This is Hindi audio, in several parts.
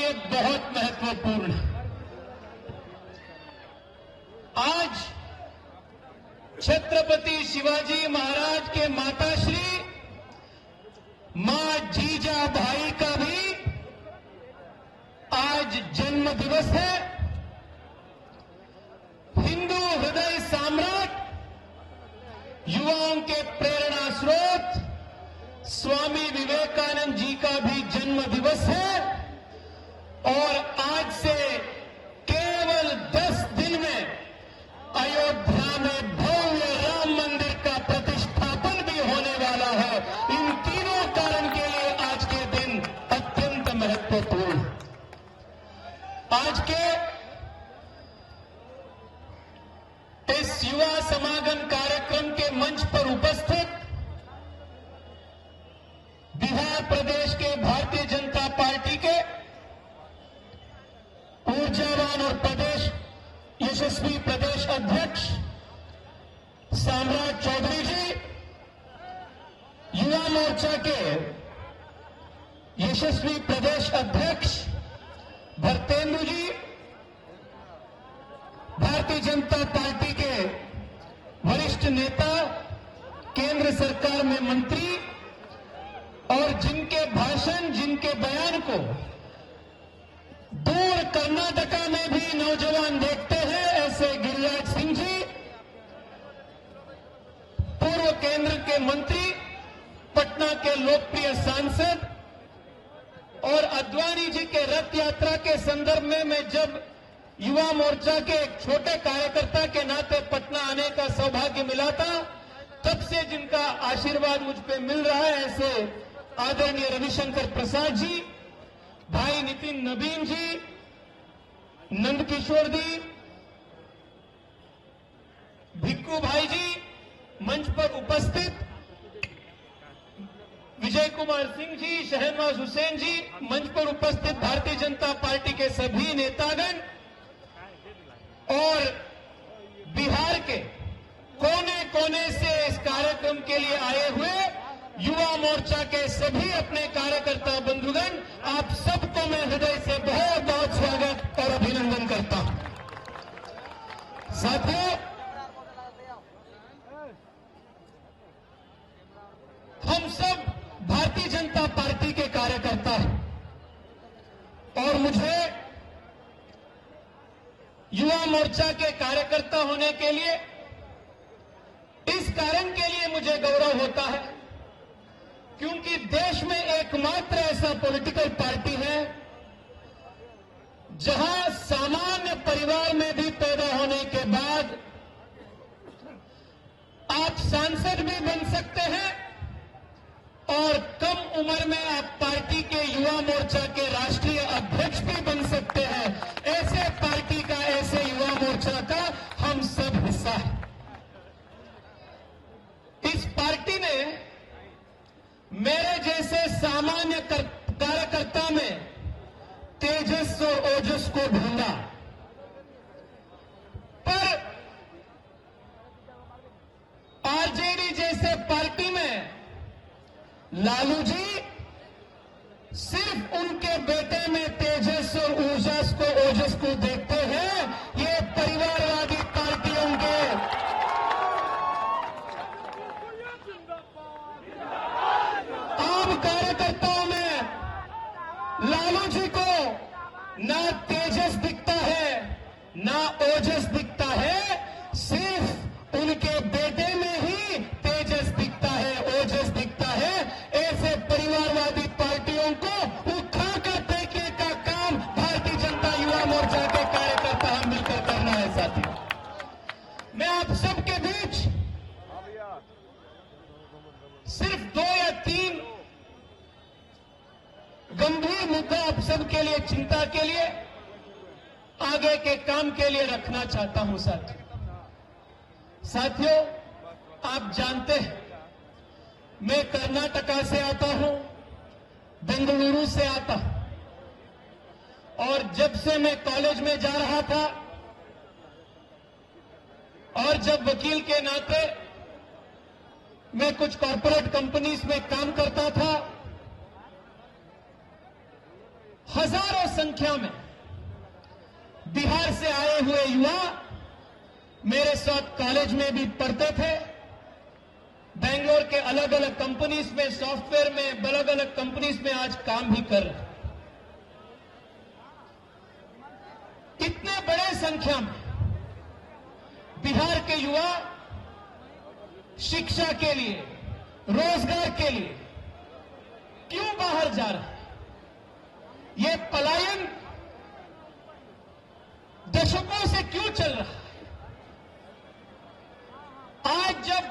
लिए बहुत महत्वपूर्ण है। आज छत्रपति शिवाजी महाराज के माताश्री मां जीजाबाई का भी आज जन्म दिवस है। हिंदू हृदय सम्राट, युवाओं के प्रेरणा स्रोत स्वामी विवेकानंद जी का भी जन्म दिवस है। और आज से केवल 10 दिन में अयोध्या में भव्य राम मंदिर का प्रतिष्ठापन भी होने वाला है। इन तीनों कारण के लिए आज के दिन अत्यंत महत्वपूर्ण। आज के इस युवा समागम कार्यक्रम के मंच पर उपस्थित बिहार प्रदेश के भारतीय जनता पार्टी के ऊर्जावान और प्रदेश यशस्वी प्रदेश अध्यक्ष सम्राट चौधरी जी, युवा मोर्चा के यशस्वी प्रदेश अध्यक्ष भरतेंदु जी, भारतीय जनता पार्टी के वरिष्ठ नेता, केंद्र सरकार में मंत्री और जिनके भाषण, जिनके बयान को दूर कर्नाटका में भी नौजवान देखते हैं, ऐसे गिरिराज सिंह जी, पूर्व केंद्र के मंत्री, पटना के लोकप्रिय सांसद, और अद्वानी जी के रथ यात्रा के संदर्भ में मैं जब युवा मोर्चा के एक छोटे कार्यकर्ता के नाते पटना आने का सौभाग्य मिला था, तब से जिनका आशीर्वाद मुझ पे मिल रहा है, ऐसे आदरणीय रविशंकर प्रसाद जी, भाई नितिन नबीन जी, नंदकिशोर जी, भिक्कू भाई जी, मंच पर उपस्थित विजय कुमार सिंह जी, शहनवाज हुसैन जी, मंच पर उपस्थित भारतीय जनता पार्टी के सभी नेतागण और बिहार के कोने कोने से इस कार्यक्रम के लिए आए हुए युवा मोर्चा के सभी अपने कार्यकर्ता बंधुगण, आप सबको मैं हृदय से बहुत बहुत स्वागत और अभिनंदन करता हूं। साथियों, हम सब भारतीय जनता पार्टी के कार्यकर्ता हैं और मुझे युवा मोर्चा के कार्यकर्ता होने के लिए, इस कारण के लिए मुझे गौरव होता है क्योंकि देश में एकमात्र ऐसा पॉलिटिकल पार्टी है जहां सामान्य परिवार में भी पैदा होने के बाद आप सांसद भी बन सकते हैं और कम उम्र में आप पार्टी के युवा मोर्चा के राष्ट्रीय अध्यक्ष भी बन सकते हैं। ऐसे पार्टी का, ऐसे युवा मोर्चा का हम सब हिस्सा है। इस पार्टी ने मेरे जैसे सामान्य कार्यकर्ता में तेजस और ओजस को ढूंढा, पर आरजेडी जैसे पार्टी में लालू जी सिर्फ उनके बेटे में तेजस और ओजस को देखते हैं। ये परिवारवादी पार्टियों के आम कार्यकर्ताओं में लालू जी को ना तेजस दिखता है, ना ओजस दिखता है, सिर्फ उनके बेटे में ही तेजस दिखता है, ओजस दिखता है। ऐसे परिवारवादी पार्टियों को उठा कर फेंकने का काम भारतीय जनता युवा मोर्चा के कार्यकर्ता हम मिलकर करना है। साथियों, मैं आप सबके बीच सिर्फ 2 या 3 गंभीर मुद्दा आप सबके लिए, चिंता के लिए, आगे के काम के लिए रखना चाहता हूं। साथियों, आप जानते हैं मैं कर्नाटका से आता हूं, बेंगलुरु से आता हूं, और जब से मैं कॉलेज में जा रहा था और जब वकील के नाते मैं कुछ कॉर्पोरेट कंपनीज में काम करता था, हजारों संख्या में बिहार से आए हुए युवा मेरे साथ कॉलेज में भी पढ़ते थे, बेंगलोर के अलग अलग कंपनीज में, सॉफ्टवेयर में, अलग अलग कंपनीज में आज काम भी कर रहे। इतने बड़े संख्या में बिहार के युवा शिक्षा के लिए, रोजगार के लिए क्यों बाहर जा रहे हैं? ये पलायन दशकों से क्यों चल रहा है? आज जब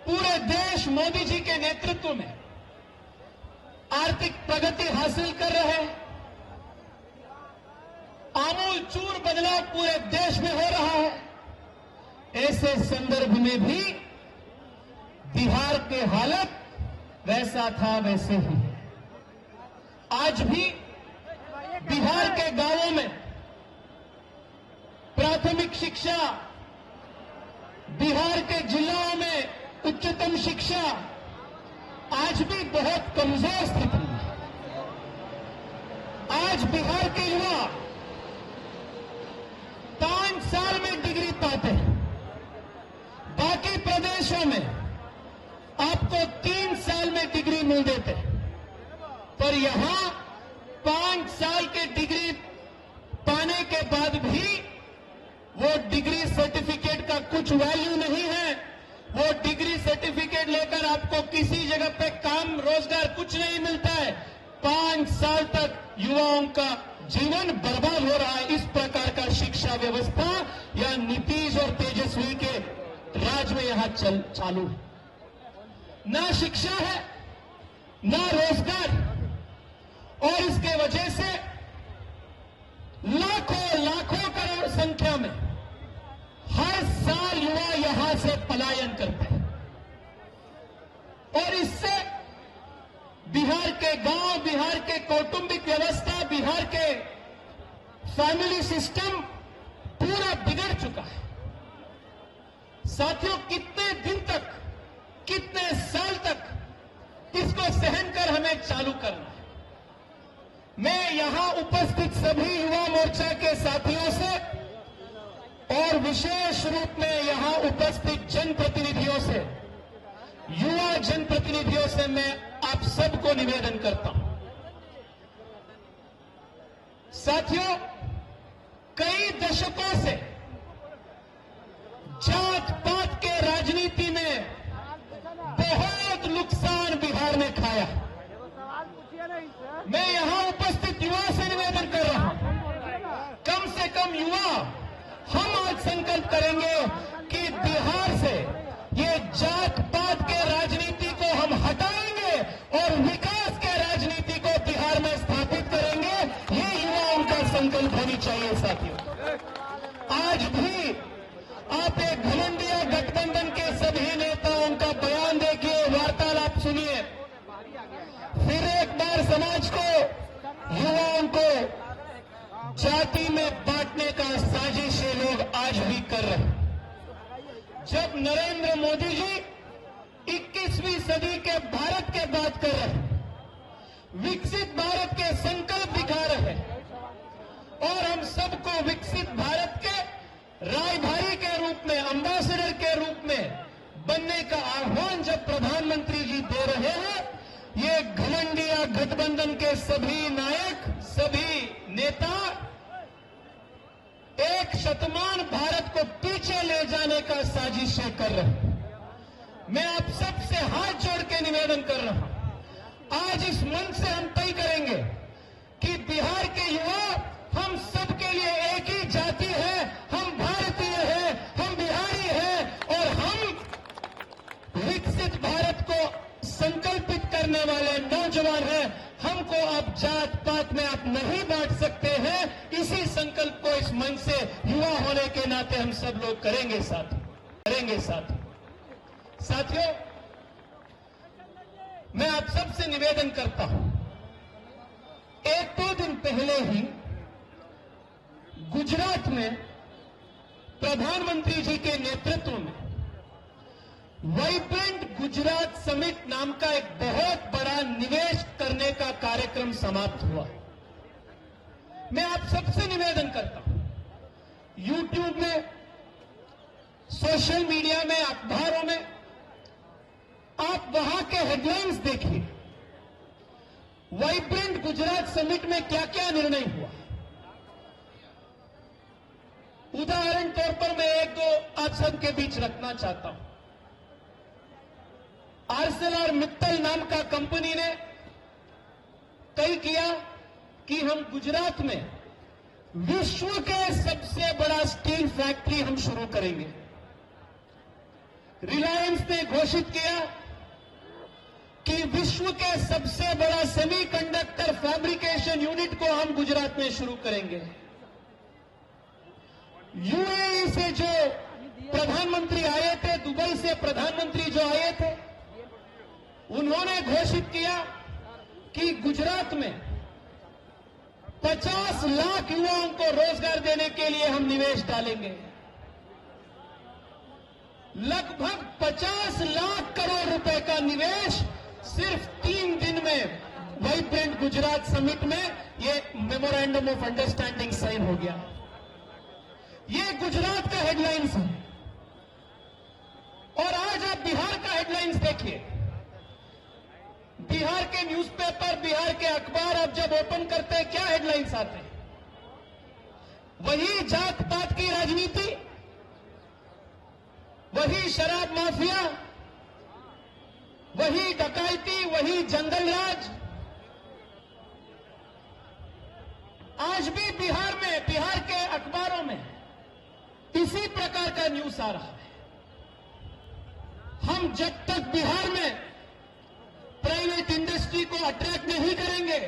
पूरे देश मोदी जी के नेतृत्व में आर्थिक प्रगति हासिल कर रहे हैं, आमूल चूर बदलाव पूरे देश में हो रहा है, ऐसे संदर्भ में भी बिहार के हालत वैसा था वैसे ही है। आज भी बिहार के गांवों में प्राथमिक शिक्षा, बिहार के जिलों में उच्चतम शिक्षा आज भी बहुत कमजोर स्थिति में है। आज बिहार के युवा 5 साल में डिग्री पाते हैं, बाकी प्रदेशों में आपको 3 साल में डिग्री मिल देते हैं, पर यहां 5 साल के डिग्री पाने के बाद भी वो डिग्री सर्टिफिकेट का कुछ वैल्यू नहीं है। वो डिग्री सर्टिफिकेट लेकर आपको किसी जगह पे काम, रोजगार कुछ नहीं मिलता है। 5 साल तक युवाओं का जीवन बर्बाद हो रहा है। इस प्रकार का शिक्षा व्यवस्था या नीतीश और तेजस्वी के राज में यहां चालू है। ना शिक्षा है, ना रोजगार, और इसके वजह से लाखों लाखों करोड़ संख्या में हर साल युवा यहां से पलायन करते हैं, और इससे बिहार के गांव, बिहार के कौटुंबिक व्यवस्था, बिहार के फैमिली सिस्टम पूरा बिगड़ चुका है। साथियों, कितने दिन तक, कितने साल तक इसको सहन कर हमें चालू करना है? मैं यहां उपस्थित सभी युवा मोर्चा के साथियों से और विशेष रूप में यहां उपस्थित जनप्रतिनिधियों से, युवा जनप्रतिनिधियों से मैं आप सबको निवेदन करता हूं। साथियों, कई दशकों से जात पात के राजनीति में बहुत नुकसान बिहार ने खाया। मैं यहां उपस्थित युवा से निवेदन कर रहा हूं, कम से कम युवा हम आज संकल्प करेंगे कि बिहार से ये जात पात के राजनीति को हम हटाएंगे और विकास के राजनीति को बिहार में स्थापित करेंगे। ये युवाओं का संकल्प होनी चाहिए। साथियों, आज भी आप एक घमंडिया गठबंधन के सभी नेताओं का बयान देखिए, वार्तालाप सुनिए, फिर एक बार समाज को, युवाओं को जाति में बांटने का साजिश ये लोग आज भी कर रहे हैं। जब नरेंद्र मोदी जी 21वीं सदी के भारत के बात कर रहे हैं, विकसित भारत के संकल्प दिखा रहे हैं, और हम सबको विकसित भारत के रायभारी के रूप में, एम्बेसडर के रूप में बनने का आह्वान जब प्रधानमंत्री जी दे रहे हैं, ये घमंडिया गठबंधन के सभी नायक, सभी नेता एक शतमान भारत को पीछे ले जाने का साजिशें कर रहे हैं। मैं आप सबसे हाथ जोड़ के निवेदन कर रहा हूं, आज इस मंच से हम तय करेंगे कि बिहार के युवा हम सबके लिए एक ही जाति है, हम भारतीय हैं, हम बिहारी हैं, और हम विकसित भारत को संकल्पित करने वाले नौजवान हैं। हमको अब जात पात में आप नहीं बांट सकते हैं। इसी संकल्प को इस मंच से युवा होने के नाते हम सब लोग करेंगे साथियों, मैं आप सबसे निवेदन करता हूं, 1-2 दिन पहले ही गुजरात में प्रधानमंत्री जी के नेतृत्व में वाइब्रेंट गुजरात समिट नाम का एक बहुत बड़ा निवेश करने का कार्यक्रम समाप्त हुआ। मैं आप सबसे निवेदन करता हूं, यूट्यूब में, सोशल मीडिया में, अखबारों में आप वहां के हेडलाइंस देखिए। वाइब्रेंट गुजरात समिट में क्या क्या निर्णय हुआ, उदाहरण तौर पर मैं एक दो आप सबके बीच रखना चाहता हूं। आरसेलर मित्तल नाम का कंपनी ने तय किया कि हम गुजरात में विश्व के सबसे बड़ा स्टील फैक्ट्री हम शुरू करेंगे। रिलायंस ने घोषित किया कि विश्व के सबसे बड़ा सेमीकंडक्टर फैब्रिकेशन यूनिट को हम गुजरात में शुरू करेंगे। यूएई से जो प्रधानमंत्री आए थे, दुबई से प्रधानमंत्री जो आए थे, उन्होंने घोषित किया कि गुजरात में 50 लाख युवाओं को रोजगार देने के लिए हम निवेश डालेंगे। लगभग 50 लाख करोड़ रुपए का निवेश सिर्फ 3 दिन में वाइब्रेंट गुजरात समिट में ये मेमोरेंडम ऑफ अंडरस्टैंडिंग साइन हो गया। ये गुजरात का हेडलाइंस है। और आज आप बिहार का हेडलाइंस देखिए। बिहार के न्यूज़पेपर, बिहार के अखबार आप जब ओपन करते हैं, क्या हेडलाइंस आते हैं? वही जात पात की राजनीति, वही शराब माफिया, वही डकैती, वही जंगल राज। आज भी बिहार में, बिहार के अखबारों में इसी प्रकार का न्यूज आ रहा है। हम जब तक बिहार में प्राइवेट इंडस्ट्री को अट्रैक्ट नहीं करेंगे,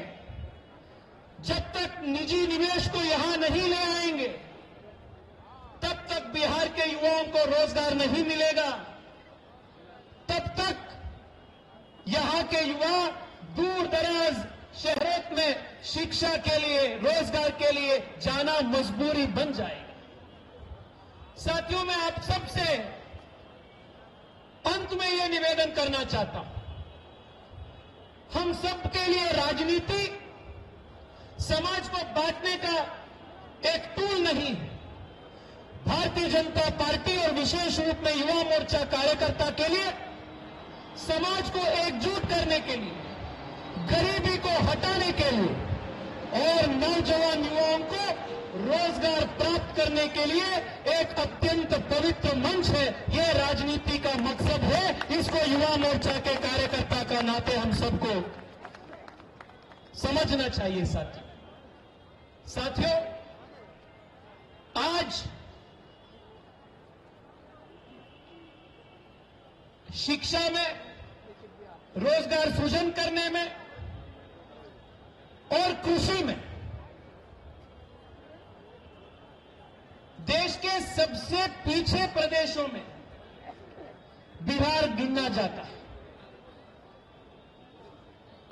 जब तक निजी निवेश को यहां नहीं ले आएंगे, तब तक बिहार के युवाओं को रोजगार नहीं मिलेगा। तब तक यहां के युवा दूर दराज शहरों में शिक्षा के लिए, रोजगार के लिए जाना मजबूरी बन जाएगा। साथियों, मैं आप सबसे अंत में यह निवेदन करना चाहता हूं, हम सबके लिए राजनीति समाज को बांटने का एक टूल नहीं है। भारतीय जनता पार्टी और विशेष रूप में युवा मोर्चा कार्यकर्ता के लिए समाज को एकजुट करने के लिए, गरीबी को हटाने के लिए और नौजवान युवाओं को रोजगार प्राप्त करने के लिए एक अत्यंत पवित्र मंच है। यह राजनीति का मकसद है। इसको युवा मोर्चा के कार्यकर्ता का नाते हम सबको समझना चाहिए। साथियों, आज शिक्षा में, रोजगार सृजन करने में और कृषि में देश के सबसे पीछे प्रदेशों में बिहार गिना जाता है।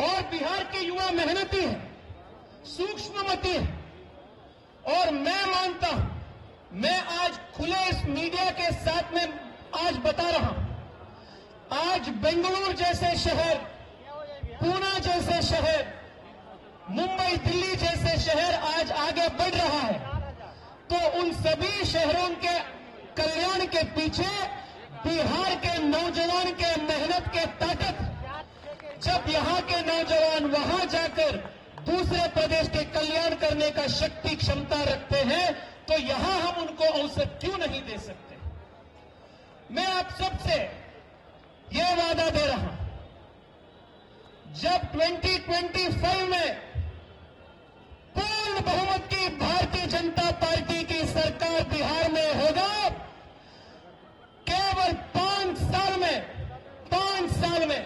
और बिहार के युवा मेहनती हैं, सूक्ष्ममती हैं। और मैं मानता हूं, मैं आज खुले इस मीडिया के साथ में आज बता रहा हूं, आज बेंगलुरु जैसे शहर, पूना जैसे शहर, मुंबई, दिल्ली जैसे शहर आज आगे बढ़ रहा है, तो उन सभी शहरों के कल्याण के पीछे बिहार के नौजवान के मेहनत के ताकत। जब यहां के नौजवान वहां जाकर दूसरे प्रदेश के कल्याण करने का शक्ति क्षमता रखते हैं, तो यहां हम उनको अवसर क्यों नहीं दे सकते? मैं आप सबसे यह वादा दे रहा हूं, जब 2025 में पूर्ण बहुमत की भारतीय जनता पार्टी की सरकार बिहार में होगा, केवल 5 साल में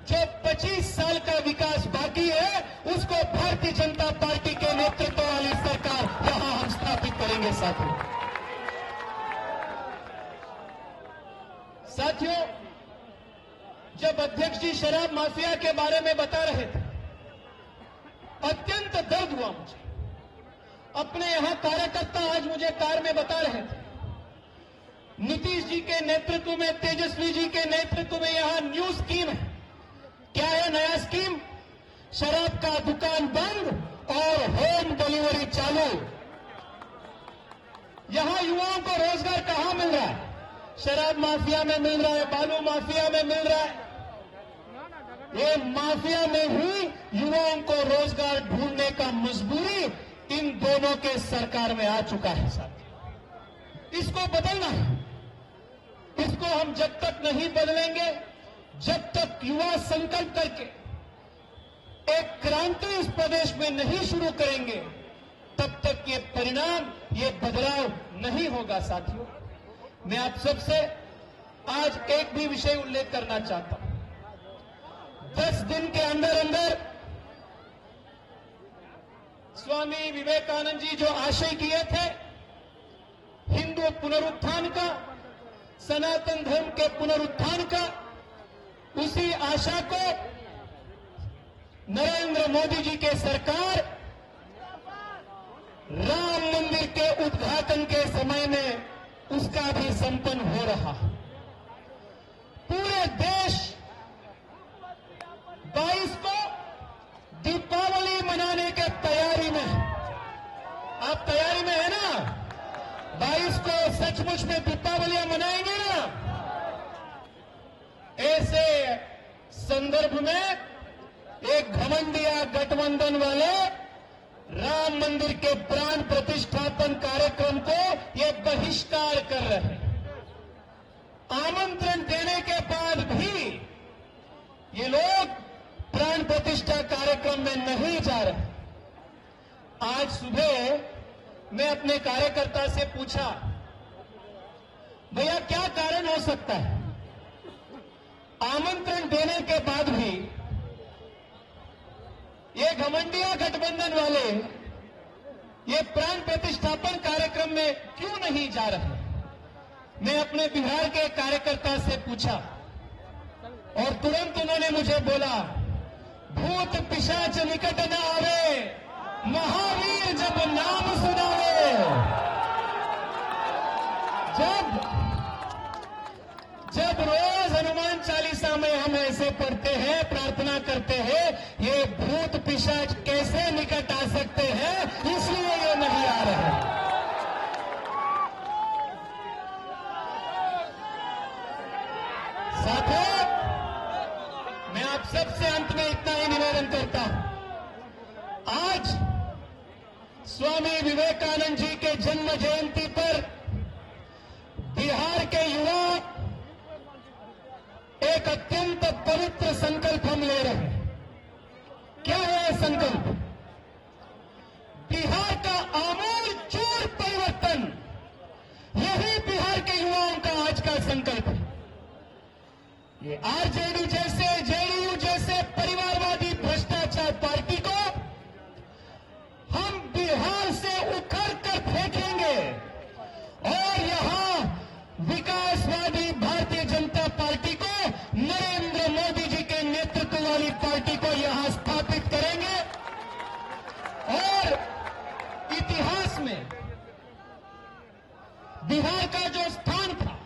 जो 25 साल का विकास बाकी है, उसको भारतीय जनता पार्टी के नेतृत्व वाली सरकार यहां हम स्थापित करेंगे। साथियों, जब अध्यक्ष जी शराब माफिया के बारे में बता रहे थे, अत्यंत दर्द हुआ मुझे। अपने यहां कार्यकर्ता आज मुझे कार में बता रहे थे, नीतीश जी के नेतृत्व में, तेजस्वी जी के नेतृत्व में यहां न्यू स्कीम है। क्या है नया स्कीम? शराब का दुकान बंद और होम डिलीवरी चालू युवाओं को रोजगार कहां मिल रहा है? शराब माफिया में मिल रहा है, बालू माफिया में मिल रहा है। ये माफिया में ही युवाओं को रोजगार ढूंढने का मजबूरी इन दोनों के सरकार में आ चुका है साथ। इसको बदलना है। इसको हम जब तक नहीं बदलेंगे, जब तक युवा संकल्प करके एक क्रांति इस प्रदेश में नहीं शुरू करेंगे, तब तक ये परिणाम, ये बदलाव नहीं होगा साथियों। मैं आप सबसे आज एक भी विषय उल्लेख करना चाहता हूं। 10 दिन के अंदर अंदर स्वामी विवेकानंद जी जो आशय किए थे हिंदू पुनरुत्थान का, सनातन धर्म के पुनरुत्थान का, उसी आशा को नरेंद्र मोदी जी के सरकार राम मंदिर के उद्घाटन के समय में उसका भी संपन्न हो रहा है। पूरे देश 22 को दीपावली मनाने के तैयारी में है। आप तैयारी में है ना? 22 को सचमुच में दीपावलियां मनाएंगे ना? ऐसे संदर्भ में एक घमंडिया गठबंधन वाले राम मंदिर के प्राण प्रतिष्ठापन कार्यक्रम को ये बहिष्कार कर रहे हैं। आमंत्रण देने के बाद भी ये लोग प्राण प्रतिष्ठा कार्यक्रम में नहीं जा रहे। आज सुबह मैं अपने कार्यकर्ता से पूछा, भैया क्या कारण हो सकता है आमंत्रण देने के बाद भी ये घमंडिया गठबंधन वाले ये प्राण प्रतिष्ठापन कार्यक्रम में क्यों नहीं जा रहे? मैं अपने बिहार के कार्यकर्ता से पूछा और तुरंत उन्होंने मुझे बोला, भूत पिशाच निकट न आवे, महावीर जब नाम सुनावे। जब रोज हनुमान चालीसा में हम ऐसे पढ़ते हैं, प्रार्थना करते हैं, ये भूत पिशाच कैसे निकट आ सकते हैं, इसलिए ये नहीं आ रहे। साथियों, मैं आप सबसे अंत में इतना ही निवेदन करता हूं। आज स्वामी विवेकानंद जी के जन्म जयंती पर बिहार के युवा एक अत्यंत पवित्र संकल्प हम ले रहे हैं। क्या है संकल्प? बिहार का आमूल चूर परिवर्तन, यही बिहार के युवाओं का आज का संकल्प है। ये आरजेडी जैसे, जेडीयू जैसे परिवारवादी भ्रष्टाचार पार्टी को हम बिहार से उखड़ कर फेंकेंगे और यहां विकासवादी भारतीय जनता पार्टी को, नरेंद्र मोदी जी के नेतृत्व वाली पार्टी को यहां स्थापित करेंगे। और इतिहास में बिहार का जो स्थान था,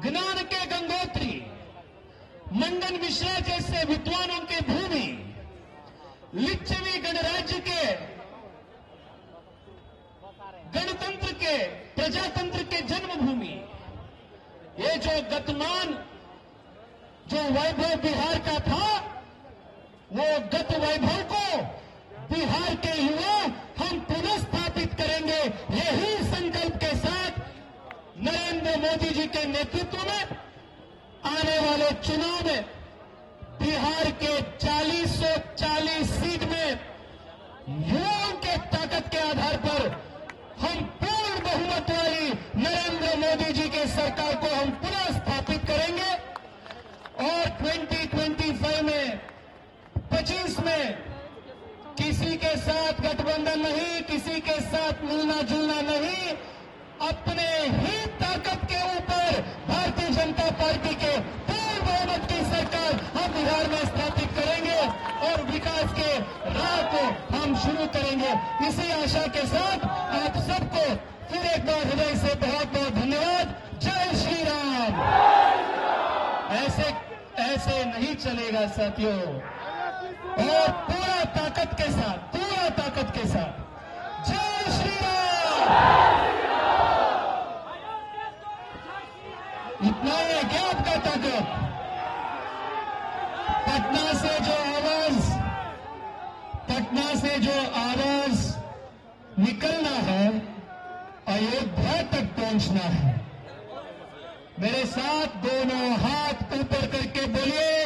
ज्ञान के गंगोत्री, मंडन मिश्रा जैसे विद्वानों की भूमि, लिच्छवी गणराज्य के, गणतंत्र के, प्रजातंत्र के जन्मभूमि, ये जो गतमान जो वैभव बिहार का था, वो गत वैभव को बिहार के युवा हम पुनः स्थापित करेंगे। यही संकल्प के साथ नरेंद्र मोदी जी के नेतृत्व में आने वाले चुनाव में बिहार के 4040 सीट में युवाओं के ताकत के आधार पर हम पूर्ण बहुमत वाली नरेंद्र मोदी जी के सरकार को हम पुनः स्थापित करेंगे। और 2025 में 25 में किसी के साथ गठबंधन नहीं, किसी के साथ मिलना जुलना नहीं, अपने ही ताकत के ऊपर भारतीय जनता पार्टी के पूर्ण बहुमत की सरकार हम बिहार में स्थापित करेंगे और विकास के राह को हम शुरू करेंगे। इसी आशा के साथ आप सबको फिर एक बार हृदय से बहुत बहुत धन्यवाद। जय श्री राम। ऐसे नहीं चलेगा साथियों। और पूरा ताकत के साथ, पूरा ताकत के साथ जय श्री राम। यहां से जो आवाज निकलना है, अयोध्या तक पहुंचना है। मेरे साथ दोनों हाथ ऊपर करके बोलिए,